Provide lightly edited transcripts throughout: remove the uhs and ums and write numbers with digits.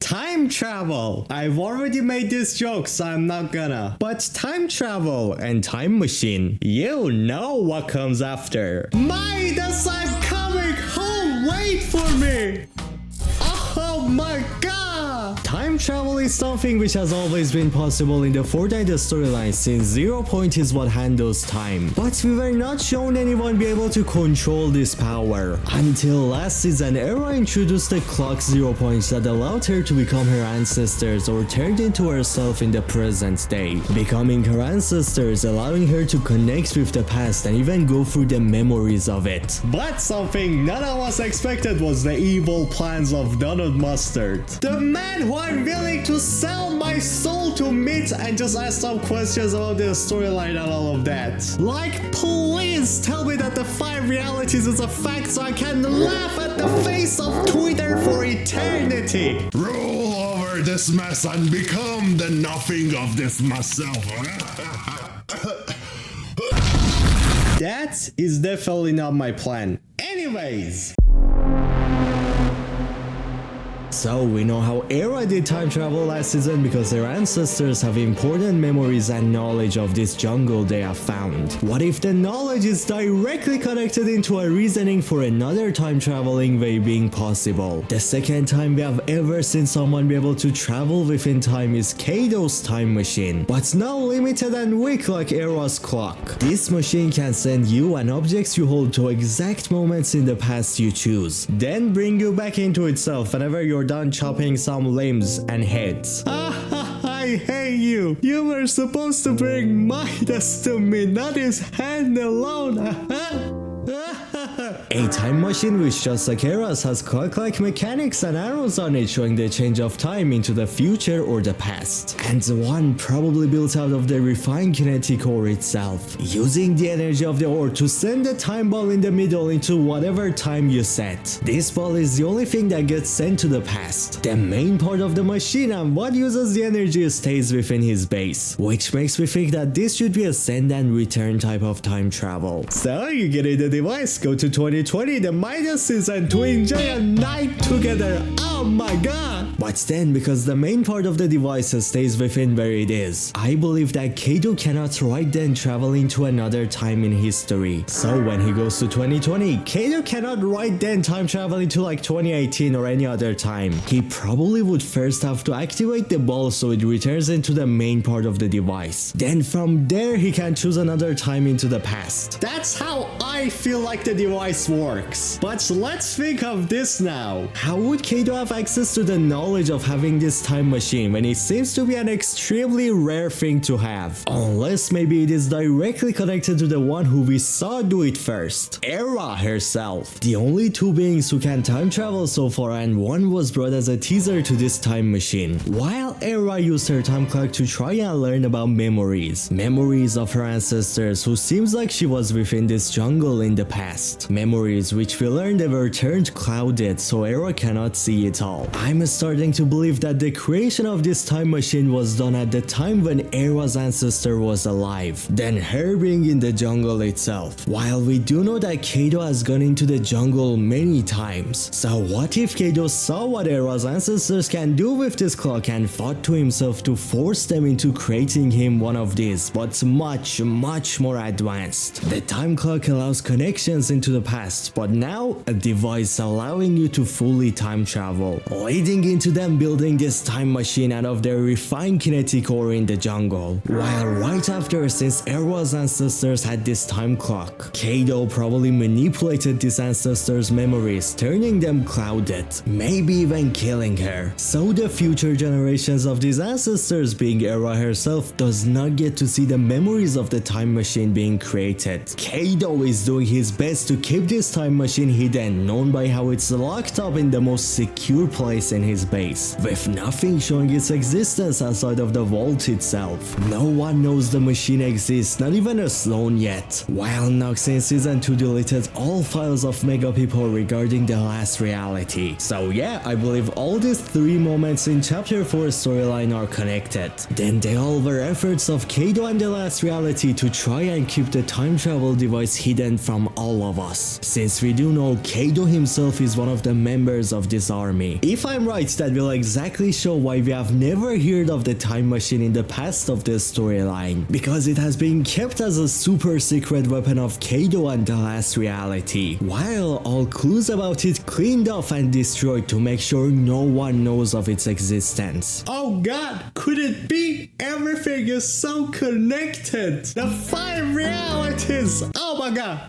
Time travel. I've already made this joke, so I'm not gonna. But time travel and time machine, you know what comes after. Midas, I'm coming home. Wait for me. Oh my god. Time travel is something which has always been possible in the Fortnite Storyline since 0 point is what handles time. But we were not shown anyone be able to control this power. Until last season, Era introduced the clock 0 points that allowed her to become her ancestors or turned into herself in the present day. Becoming her ancestors, allowing her to connect with the past and even go through the memories of it. But something none of us expected was the evil plans of Donut Mustard. The man who I'm willing to sell my soul to meet and just ask some questions about the storyline and all of that. Like, please tell me that the 5 realities is a fact so I can laugh at the face of Twitter for eternity. Roll over this mess and become the nothing of this myself. That is definitely not my plan. Anyways. So we know how Era did time travel last season because their ancestors have important memories and knowledge of this jungle they have found. What if the knowledge is directly connected into a reasoning for another time traveling way being possible? The second time we have ever seen someone be able to travel within time is Kado's time machine, but now limited and weak like Era's clock. This machine can send you and objects you hold to exact moments in the past you choose, then bring you back into itself whenever you're done chopping some limbs and heads. I hate you. You were supposed to bring Midas to me, not his hand alone. A time machine which, just like Era's, has clock-like mechanics and arrows on it showing the change of time into the future or the past. And the one probably built out of the refined kinetic ore itself, using the energy of the ore to send the time ball in the middle into whatever time you set. This ball is the only thing that gets sent to the past. The main part of the machine and what uses the energy stays within his base, which makes me think that this should be a send and return type of time travel. So you get in the device, go to 2020, the Midas season, to enjoy a night together. Oh my god! But then, because the main part of the device stays within where it is, I believe that Kado cannot right then travel into another time in history. So when he goes to 2020, Kado cannot right then time travel into like 2018 or any other time. He probably would first have to activate the ball so it returns into the main part of the device. Then from there he can choose another time into the past. That's how I feel like the device works. But let's think of this now. How would Kado have access to the knowledge of having this time machine when it seems to be an extremely rare thing to have? Unless maybe it is directly connected to the one who we saw do it first, Era herself. The only 2 beings who can time travel so far, and one was brought as a teaser to this time machine. While Era used her time clock to try and learn about memories. Memories of her ancestors who seems like she was within this jungle in the past. Memories which we learned they were turned clouded so Era cannot see it all. I'm starting to believe that the creation of this time machine was done at the time when Era's ancestor was alive, then her being in the jungle itself. While we do know that Kado has gone into the jungle many times, so what if Kado saw what Era's ancestors can do with this clock and thought to himself to force them into creating him one of these, but much more advanced? The time clock allows connections into the past, but now a device allowing you to fully time travel, leading into them building this time machine out of their refined kinetic ore in the jungle. While right after, since Era's ancestors had this time clock, Kado probably manipulated this ancestors' memories, turning them clouded, maybe even killing her. So the future generations of these ancestors, being Era herself, does not get to see the memories of the time machine being created. Kado is doing his best to keep this time machine hidden, known by how it's locked up in the most secure place in his base, with nothing showing its existence outside of the vault itself. No one knows the machine exists, not even a Sloan yet. While Nox in Season 2 deleted all files of Mega People regarding the last reality. So yeah, I believe all these 3 moments in Chapter 4 storyline are connected. Then they all were efforts of Kado and the last reality to try and keep the time travel device hidden from all of us. us, since we do know Kado himself is one of the members of this army. If I'm right, that will exactly show why we have never heard of the time machine in the past of this storyline, because it has been kept as a super secret weapon of Kado and the last reality, while all clues about it cleaned off and destroyed to make sure no one knows of its existence. Oh god, could it be? Everything is so connected! The 5 realities! Oh my god!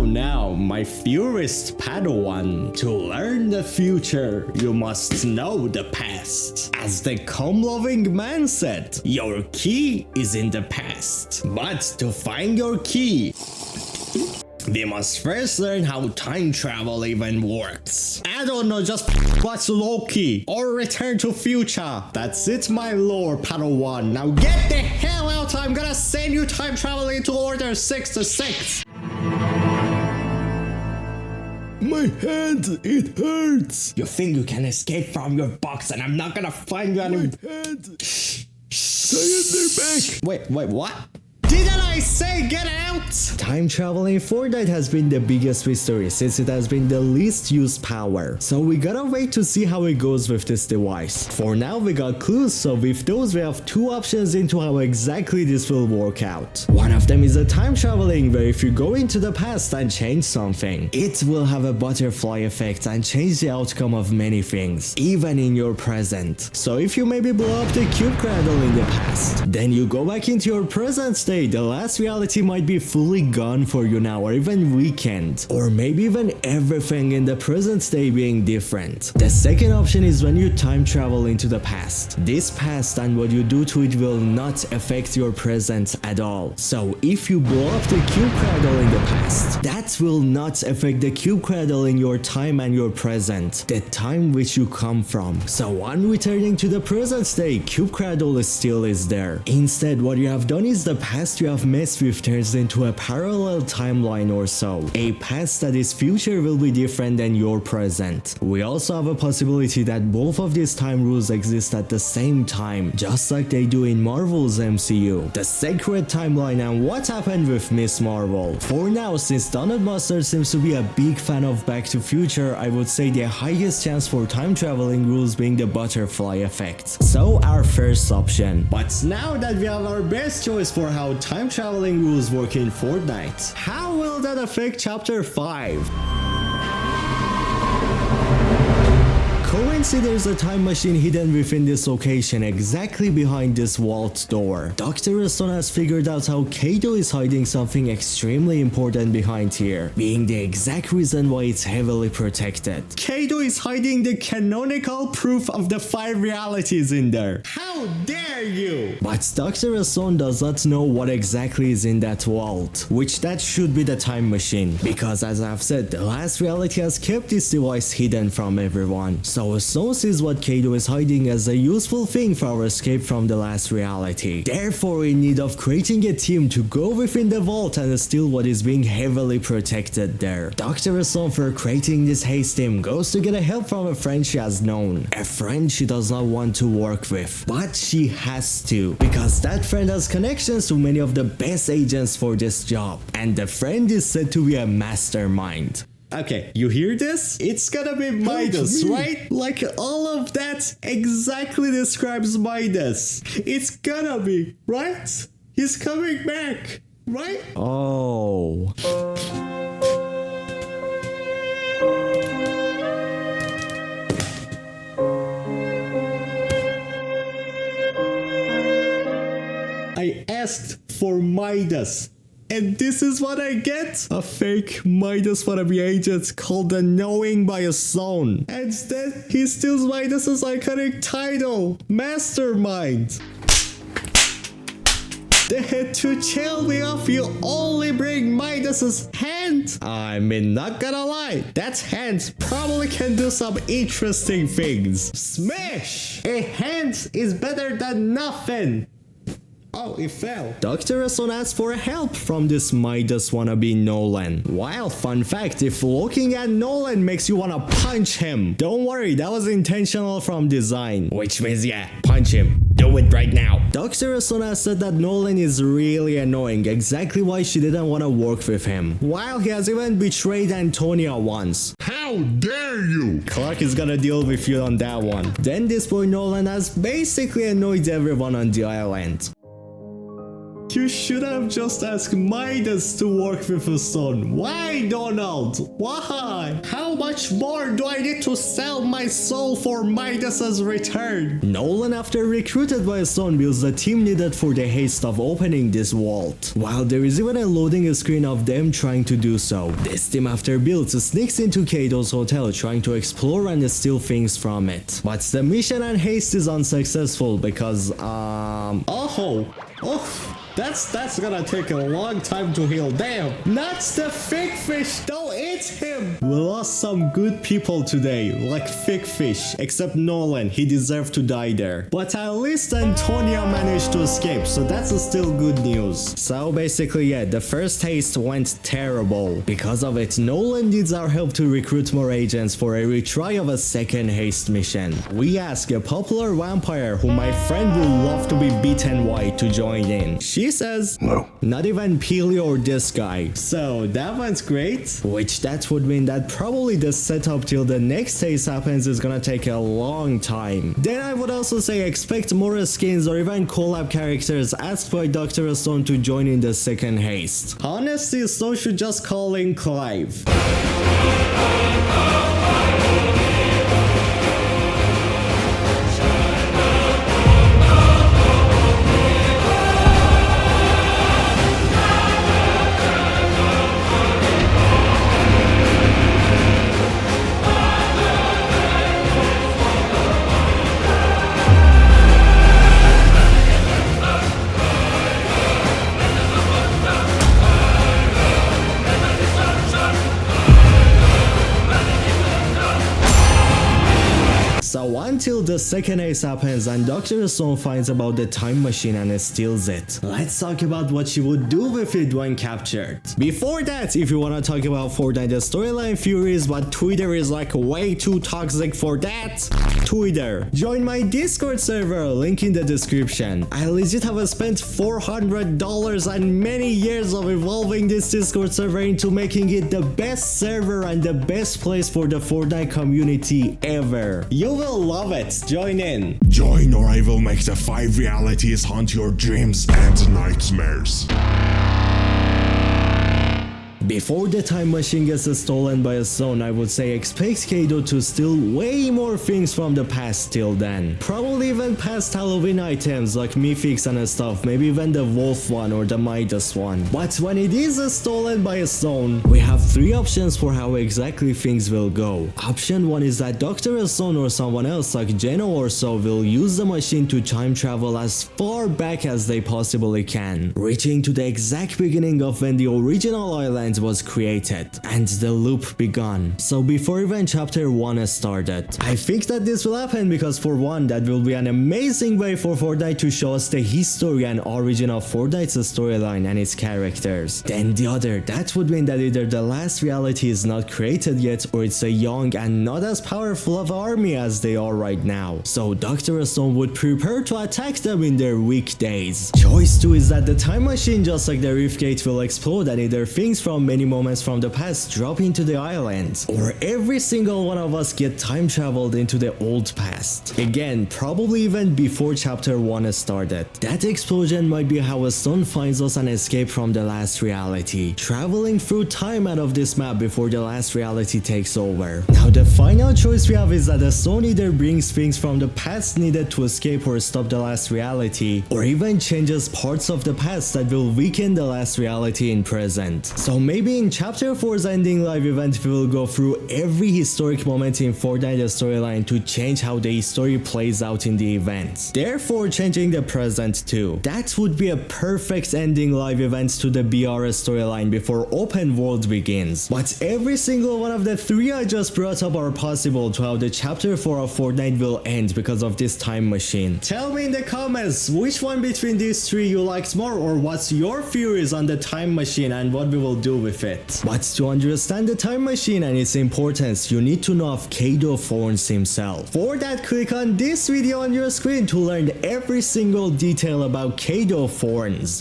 Now, my purest Padawan, to learn the future, you must know the past. As the calm-loving man said, your key is in the past. But to find your key, we must first learn how time travel even works. I don't know, just watch Loki or Return to Future. That's it, my lord Padawan. Now get the hell out, I'm gonna send you time traveling to Order 66. My hand, it hurts. You think you can escape from your box and I'm not gonna find you anymore? My hand. Stay in their back. Wait, what? Didn't I say get out? Time travel in Fortnite has been the biggest mystery since it has been the least used power. So we gotta wait to see how it goes with this device. For now we got clues, so with those we have 2 options into how exactly this will work out. One of them is a time traveling where if you go into the past and change something, it will have a butterfly effect and change the outcome of many things, even in your present. So if you maybe blow up the cube cradle in the past, then you go back into your present state, the last reality might be fully gone for you now or even weakened, or maybe even everything in the present state being different. The second option is when you time travel into the past. This past and what you do to it will not affect your present at all. So if you blow up the cube cradle in the past, that will not affect the cube cradle in your time and your present, the time which you come from. So on returning to the present state, cube cradle still is there. Instead, what you have done is the past you have messed with turns into a parallel timeline or so. A past that is future will be different than your present. We also have a possibility that both of these time rules exist at the same time, just like they do in Marvel's MCU. The Sacred Timeline and what happened with Miss Marvel. For now, since Donald Mustard seems to be a big fan of Back to Future, I would say the highest chance for time traveling rules being the butterfly effect. So our first option. But now that we have our best choice for how time traveling rules work in Fortnite, how will that affect Chapter 5? Currently there's a time machine hidden within this location exactly behind this vault door. Dr. Stone has figured out how Kado is hiding something extremely important behind here, being the exact reason why it's heavily protected. Kado is hiding the canonical proof of the 5 realities in there. How dare you! But Dr. Stone does not know what exactly is in that vault, which that should be the time machine, because as I've said, the last reality has kept this device hidden from everyone. So Stone sees what Kado is hiding as a useful thing for our escape from the last reality. Therefore, in need of creating a team to go within the vault and steal what is being heavily protected there. Dr. Stone, for creating this haste team, goes to get a help from a friend she has known. A friend she does not want to work with, but she has to, because that friend has connections to many of the best agents for this job. And the friend is said to be a mastermind. Okay, you hear this? It's gonna be Midas, right? Like all of that exactly describes Midas. It's gonna be, right? He's coming back, right? Oh. I asked for Midas. And this is what I get? A fake Midas wannabe agent called the Knowing by a Stone. And then he steals Midas's iconic title, Mastermind. Then to chill me off, you only bring Midas's hand? I mean, not gonna lie, that hand probably can do some interesting things. Smash! A hand is better than nothing. Oh, it fell. Dr. Stone asks for help from this Midas wannabe Nolan. Well, fun fact, if looking at Nolan makes you wanna punch him, don't worry, that was intentional from design. Which means, yeah, punch him. Do it right now. Dr. Stone said that Nolan is really annoying, exactly why she didn't want to work with him. While he has even betrayed Antonia once. How dare you! Clark is gonna deal with you on that one. Then this boy Nolan has basically annoyed everyone on the island. You should have just asked Midas to work with his son. Why, Donald? Why? How much more do I need to sell my soul for Midas's return? Nolan, after recruited by his son, builds the team needed for the haste of opening this vault. While there is even a loading screen of them trying to do so. This team, after built, sneaks into Kado's hotel trying to explore and steal things from it. But the mission and haste is unsuccessful because, That's gonna take a long time to heal. Damn! Not the fig fish! Don't eat him! We lost some good people today, like fig fish. Except Nolan, he deserved to die there. But at least Antonia managed to escape, so that's still good news. So basically, yeah, the first haste went terrible. Because of it, Nolan needs our help to recruit more agents for a retry of a second haste mission. We ask a popular vampire who my friend would love to be beaten white to join in. She says, no. Not even Peely or this guy. So that one's great. Which that would mean that probably the setup till the next haste happens is gonna take a long time. Then I would also say expect more skins or even collab characters asked by Dr. Stone to join in the second haste. Honestly, Stone should just call in Clive. So until the second haste happens and Dr. Stone finds about the time machine and steals it. Let's talk about what she would do with it when captured. Before that, if you wanna talk about Fortnite Storyline theories but Twitter is like way too toxic for that, Twitter. Join my Discord server, link in the description. I legit have spent $400 and many years of evolving this Discord server into making it the best server and the best place for the Fortnite community ever. You will love it. Join in. Join or I will make the 5 realities haunt your dreams and nightmares. Before the time machine gets stolen by a zone, I would say expect Kado to steal way more things from the past till then. Probably even past Halloween items like mythics and stuff, maybe even the wolf one or the Midas one. But when it is stolen by a zone, we have 3 options for how exactly things will go. Option 1 is that Dr. Stone or someone else like Geno or so will use the machine to time travel as far back as they possibly can, reaching to the exact beginning of when the original island was created and the loop begun. So before even chapter 1 started. I think that this will happen because for one, that will be an amazing way for Fortnite to show us the history and origin of Fortnite's storyline and its characters. Then the other, that would mean that either the last reality is not created yet or it's a young and not as powerful of army as they are right now. So Dr. Stone would prepare to attack them in their weak days. Choice 2 is that the time machine, just like the Rift Gate, will explode and either things from many moments from the past drop into the island, or every single one of us get time traveled into the old past. Again, probably even before chapter 1 started. That explosion might be how a Stone finds us and escape from the last reality, traveling through time out of this map before the last reality takes over. Now the final choice we have is that the Stone either brings things from the past needed to escape or stop the last reality, or even changes parts of the past that will weaken the last reality in present. So maybe Maybe in Chapter 4's ending live event we will go through every historic moment in Fortnite Storyline to change how the story plays out in the event, therefore changing the present too. That would be a perfect ending live event to the BRS storyline before open world begins. But every single one of the three I just brought up are possible to how the Chapter 4 of Fortnite will end because of this time machine. Tell me in the comments which one between these three you liked more, or what's your theories on the time machine and what we will do with it. But to understand the time machine and its importance, you need to know of Kado Thornes himself. For that, click on this video on your screen to learn every single detail about Kado Thornes.